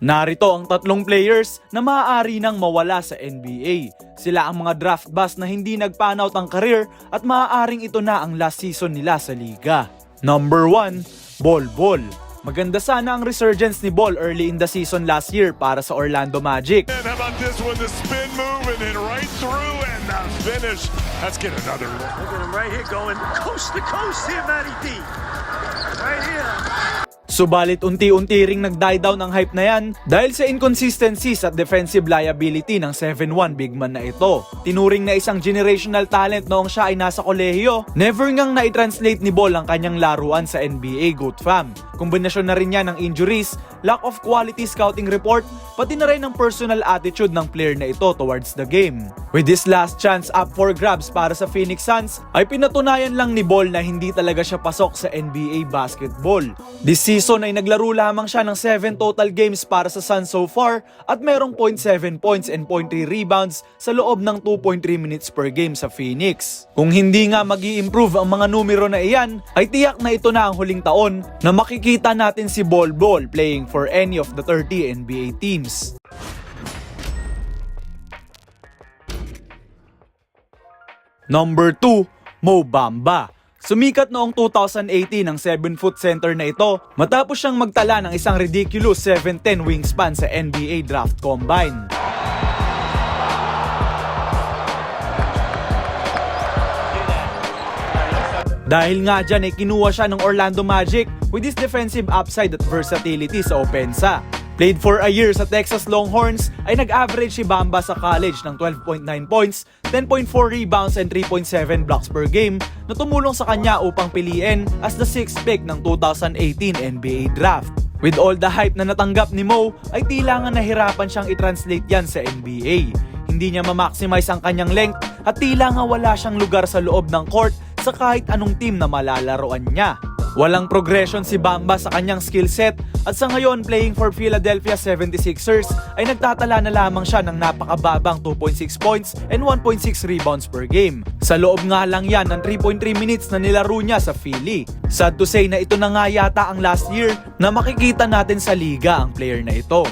Narito ang tatlong players na maaari nang mawala sa NBA. Sila ang mga draft bust na hindi nag-pan out ang career at maaaring ito na ang last season nila sa liga. Number 1, Bol Bol. Maganda sana ang resurgence ni Bol early in the season last year para sa Orlando Magic. And how about this one, the spin move and then right through and the finish. Let's get another one. Look at him right here going coast to coast here, Matty D. Right here. Subalit unti-unti ring nag-die down ang hype na yan dahil sa inconsistencies at defensive liability ng 7'1" big man na ito. Tinuring na isang generational talent noong siya ay nasa kolehiyo, never ngang na-translate ni Bol ang kanyang laruan sa NBA GOAT fam. Kombinasyon na rin yan ng injuries, lack of quality scouting report, pati na rin ang personal attitude ng player na ito towards the game. With this last chance up for grabs para sa Phoenix Suns, ay pinatunayan lang ni Bol na hindi talaga siya pasok sa NBA basketball. This season ay naglaro lamang siya ng 7 total games para sa Suns so far at merong 0.7 points and 0.3 rebounds sa loob ng 2.3 minutes per game sa Phoenix. Kung hindi nga mag-i-improve ang mga numero na iyan, ay tiyak na ito na ang huling taon na makikita natin si Bol Bol playing for any of the 30 NBA teams. Number 2, Mo Bamba. Sumikat noong 2018 ang 7-foot center na ito matapos siyang magtala ng isang ridiculous 7'10" wingspan sa NBA Draft Combine. Dahil nga dyan ay kinuha siya ng Orlando Magic with his defensive upside at versatility sa opensa. Played for a year sa Texas Longhorns, ay nag-average si Bamba sa college ng 12.9 points, 10.4 rebounds and 3.7 blocks per game na tumulong sa kanya upang piliin as the 6th pick ng 2018 NBA Draft. With all the hype na natanggap ni Mo, ay tila nga nahirapan siyang i-translate yan sa NBA. Hindi niya ma-maximize ang kanyang length at tila nga wala siyang lugar sa loob ng court sa kahit anong team na malalaroan niya. Walang progression si Bamba sa kanyang skill set at sa ngayon playing for Philadelphia 76ers ay nagtatala na lamang siya ng napakababang 2.6 points and 1.6 rebounds per game. Sa loob nga lang yan ng 3.3 minutes na nilaro niya sa Philly. Sad to say na ito na nga yata ang last year na makikita natin sa liga ang player na ito.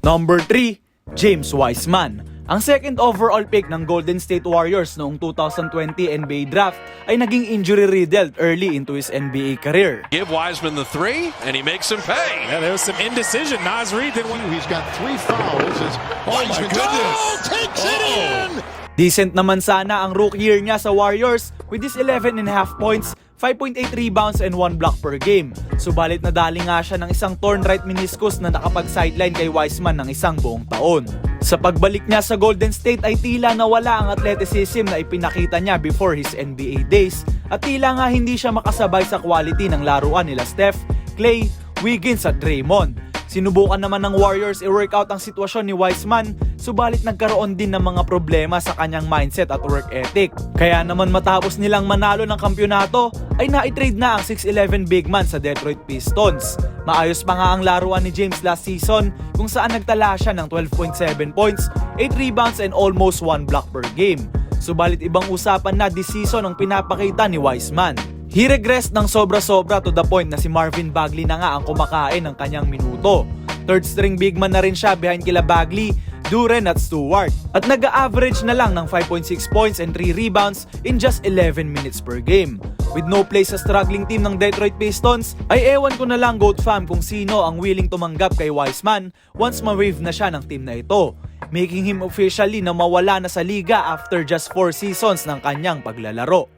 Number 3, James Wiseman. Ang second overall pick ng Golden State Warriors noong 2020 NBA Draft ay naging injury-riddled early into his NBA career. Give Wiseman the three, and he makes him pay. Yeah, there was some indecision. Naz Reid did one. He's got 3 fouls. Oh my goodness! Takes it in! Decent naman sana ang rookie year niya sa Warriors with his 11.5 points, 5.8 rebounds and 1 block per game. Subalit nadali nga siya ng isang torn right meniscus na nakapag-sideline kay Wiseman ng isang buong taon. Sa pagbalik niya sa Golden State ay tila nawala ang athleticism na ipinakita niya before his NBA days at tila nga hindi siya makasabay sa quality ng laruan nila Steph, Klay, Wiggins at Draymond. Sinubukan naman ng Warriors i-workout ang sitwasyon ni Wiseman, subalit nagkaroon din ng mga problema sa kanyang mindset at work ethic. Kaya naman matapos nilang manalo ng kampyonato, ay na-trade na ang 6'11" big man sa Detroit Pistons. Maayos pa nga ang laruan ni James last season kung saan nagtala siya ng 12.7 points, 8 rebounds and almost 1 block per game. Subalit ibang usapan na this season ang pinapakita ni Wiseman. He regressed ng sobra-sobra to the point na si Marvin Bagley na nga ang kumakain ng kanyang minuto. Third string big man na rin siya behind kila Bagley, Duren at Stewart. At nag-average na lang ng 5.6 points and 3 rebounds in just 11 minutes per game. With no place sa struggling team ng Detroit Pistons, ay ewan ko na lang GOAT fam kung sino ang willing tumanggap kay Wiseman once ma-waive na siya ng team na ito, making him officially na mawala na sa liga after just 4 seasons ng kanyang paglalaro.